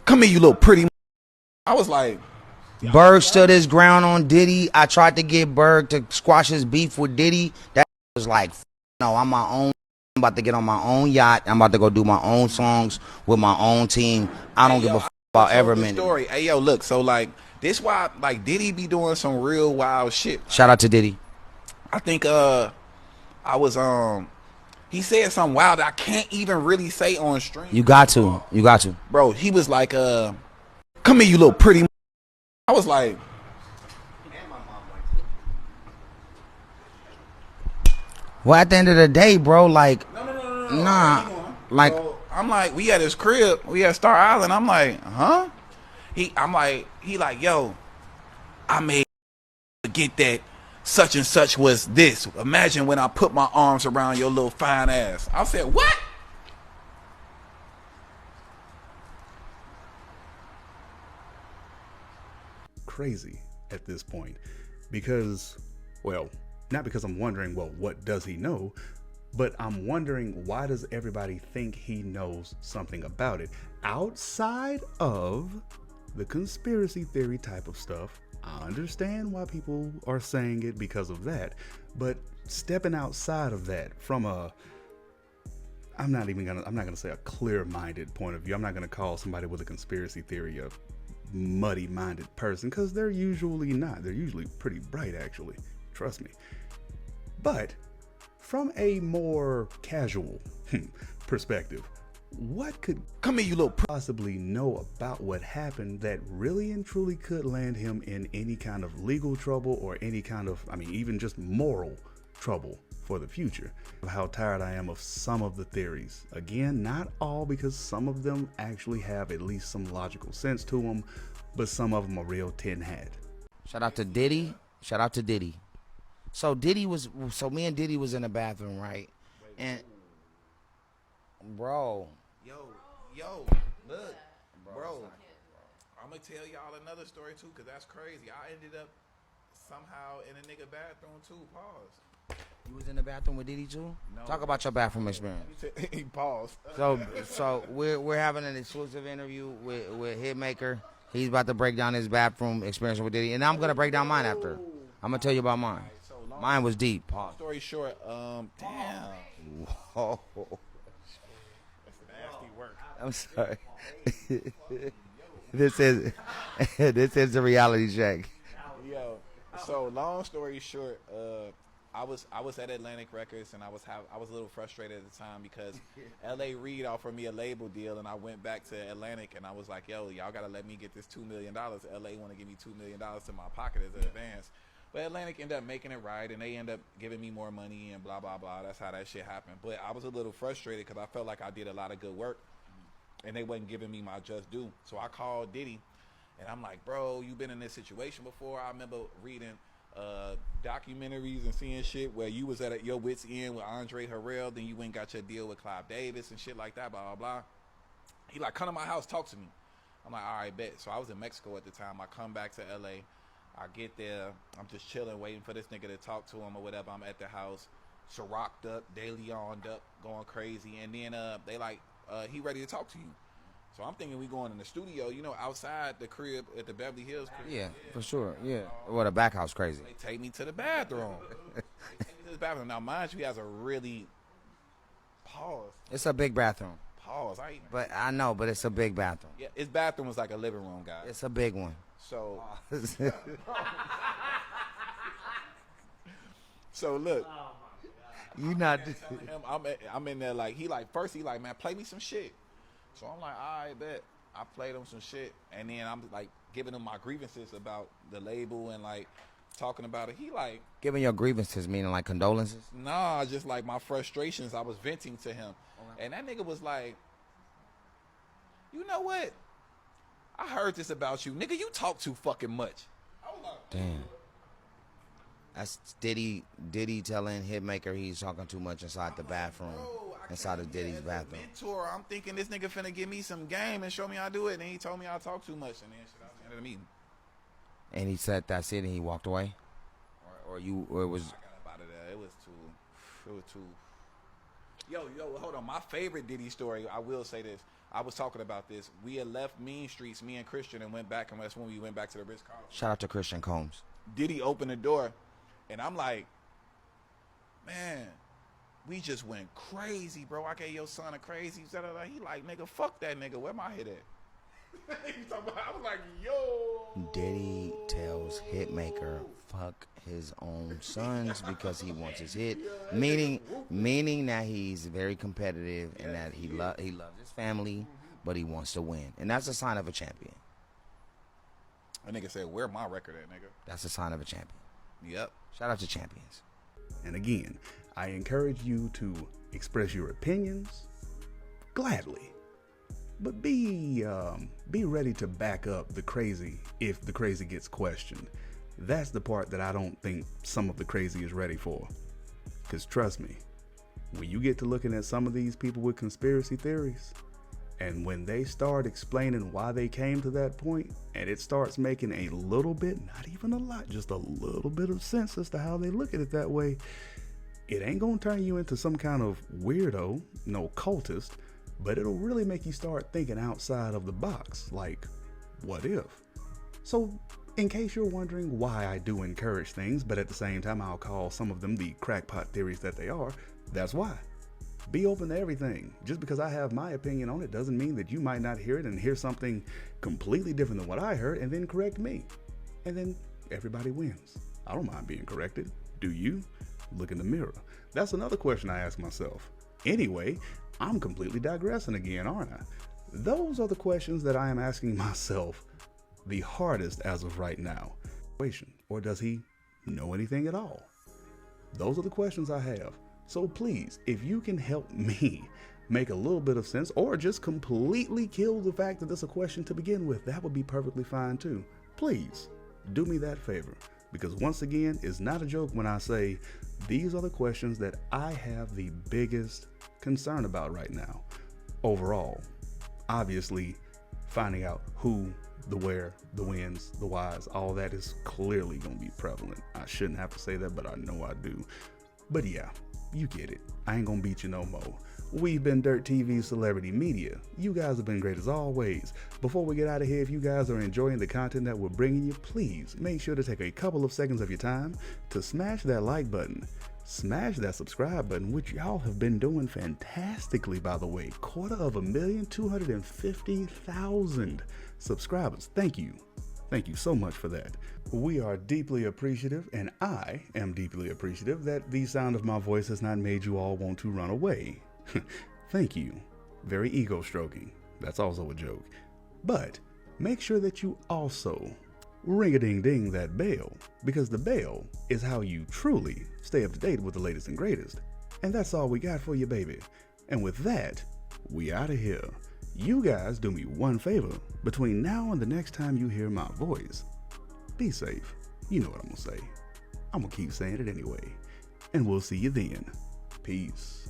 Come here, you little pretty. I was like, Berg stood his ground on Diddy. I tried to get Berg to squash his beef with Diddy. That was like, no, I'm my own. I'm about to get on my own yacht. I'm about to go do my own songs with my own team. I don't give a fuck about ever minute. Story. Hey, yo, look. So like, this why like Diddy be doing some real wild shit. Shout out to Diddy. I think I was he said something wild that I can't even really say on stream. You got to. You got to. Bro, he was like, come here, you little pretty. I was like, well, at the end of the day, bro, like, no. nah, like, so I'm like, we at his crib, we at Star Island. I'm like, huh? He like, yo, I made get that such and such was this. Imagine when I put my arms around your little fine ass. I said, what? Crazy at this point because, well, not because I'm wondering, well, what does he know? But I'm wondering, why does everybody think he knows something about it? Outside of the conspiracy theory type of stuff, I understand why people are saying it because of that. But stepping outside of that from a, I'm not gonna say a clear-minded point of view. I'm not gonna call somebody with a conspiracy theory a muddy-minded person, because they're usually not. They're usually pretty bright, actually. Trust me. But from a more casual perspective, what could come here, you little possibly know about what happened that really and truly could land him in any kind of legal trouble or any kind of, I mean, even just moral trouble for the future? How tired I am of some of the theories. Again, not all, because some of them actually have at least some logical sense to them, but some of them are real tin hat. Shout out to Diddy. Shout out to Diddy. So me and Diddy was in the bathroom, right? And bro, yo, look, bro, I'm gonna tell y'all another story too, cause that's crazy. I ended up somehow in a nigga bathroom too. Pause. You was in the bathroom with Diddy too? No. Talk about your bathroom experience. He paused. So we're having an exclusive interview with Hitmaker. He's about to break down his bathroom experience with Diddy, and I'm gonna break down mine after. I'm gonna tell you about mine. Mine was deep. Pause. Story short, damn. Whoa. That's nasty work. I'm sorry. This is the reality check. Yo, so long story short, I was at Atlantic Records, and I was a little frustrated at the time because L.A. Reid offered me a label deal, and I went back to Atlantic, and I was like, yo, y'all gotta let me get this $2 million. L.A. want to give me $2 million in my pocket as an advance. But Atlantic ended up making it right, and they ended up giving me more money and blah, blah, blah. That's how that shit happened. But I was a little frustrated because I felt like I did a lot of good work, and they wasn't giving me my just due. So I called Diddy, and I'm like, bro, you been in this situation before? I remember reading documentaries and seeing shit where you was at your wit's end with Andre Harrell, then you went and got your deal with Clive Davis and shit like that, blah, blah, blah. He like, come to my house, talk to me. I'm like, all right, bet. So I was in Mexico at the time. I come back to L.A., I get there, I'm just chilling, waiting for this nigga to talk to him or whatever. I'm at the house, Cirocked up, De Leon'd up, going crazy. And then they like, he ready to talk to you. So I'm thinking we going in the studio, you know, outside the crib at the Beverly Hills crib. Yeah, for sure, yeah. Well, the back house crazy. They take me to the bathroom. Now, mind you, he has a really, pause. It's a big bathroom. Pause. But I know, but it's a big bathroom. Yeah, his bathroom was like a living room, guys. It's a big one. So, so look, you not. I'm in there like he like man, play me some shit. So I'm like, all right, bet. I played him some shit, and then I'm like giving him my grievances about the label and like talking about it. He like giving your grievances, meaning like condolences. Nah, just like my frustrations. I was venting to him, and that nigga was like, you know what? I heard this about you. Nigga, you talk too fucking much. Damn. That's Diddy telling Hitmaker he's talking too much inside the bathroom. Inside of Diddy's bathroom. Mentor, I'm thinking this nigga finna give me some game and show me how to do it. And he told me I talk too much. And then shit, I was at the end of the meeting. And he said that's it and he walked away? Or it was... I got up out of there. It was too... Yo, hold on. My favorite Diddy story, I will say this. I was talking about this. We had left Mean Streets, me and Christian, and went back, and that's when we went back to the Ritz-Carlton. Shout out to Christian Combs. Diddy opened the door, and I'm like, man, we just went crazy, bro. I gave your son a crazy. He like, nigga, fuck that nigga. Where my head at? I was like, yo. Diddy tells Hitmaker fuck his own sons because he wants his hit, meaning that he's very competitive and that he loves his family, but he wants to win, and that's a sign of a champion. A nigga said, where my record at, nigga? That's a sign of a champion. Yep. Shout out to champions. And again, I encourage you to express your opinions gladly, but be ready to back up the crazy if the crazy gets questioned. That's the part that I don't think some of the crazy is ready for. Because trust me, when you get to looking at some of these people with conspiracy theories, and when they start explaining why they came to that point, and it starts making a little bit, not even a lot, just a little bit of sense as to how they look at it that way, it ain't gonna turn you into some kind of weirdo, no cultist, but it'll really make you start thinking outside of the box, like, what if? So, in case you're wondering why I do encourage things, but at the same time I'll call some of them the crackpot theories that they are, that's why. Be open to everything. Just because I have my opinion on it doesn't mean that you might not hear it and hear something completely different than what I heard and then correct me. And then everybody wins. I don't mind being corrected. Do you? Look in the mirror. That's another question I ask myself. Anyway, I'm completely digressing again, aren't I? Those are the questions that I am asking myself the hardest as of right now. Or does he know anything at all? Those are the questions I have. So please, if you can help me make a little bit of sense or just completely kill the fact that this is a question to begin with, that would be perfectly fine too. Please do me that favor, because once again, it's not a joke when I say these are the questions that I have the biggest concern about right now. Overall, obviously, finding out who, the where, the whens, the whys, all that is clearly going to be prevalent. I shouldn't have to say that, but I know I do. But yeah, you get it. I ain't gonna beat you no more. We've been Dirt TV Celebrity Media. You guys have been great as always. Before we get out of here, if you guys are enjoying the content that we're bringing you, please make sure to take a couple of seconds of your time to smash that like button. Smash that subscribe button, which y'all have been doing fantastically, by the way. 250,000 subscribers. Thank you. Thank you so much for that. We are deeply appreciative, and I am deeply appreciative that the sound of my voice has not made you all want to run away. Thank you. Very ego stroking. That's also a joke. But make sure that you also ring-a-ding-ding that bell, because the bell is how you truly stay up to date with the latest and greatest. And that's all we got for you, baby. And with that, we out of here. You guys do me one favor between now and the next time you hear my voice. Be safe. You know what I'm gonna say. I'm gonna keep saying it anyway. And we'll see you then. Peace.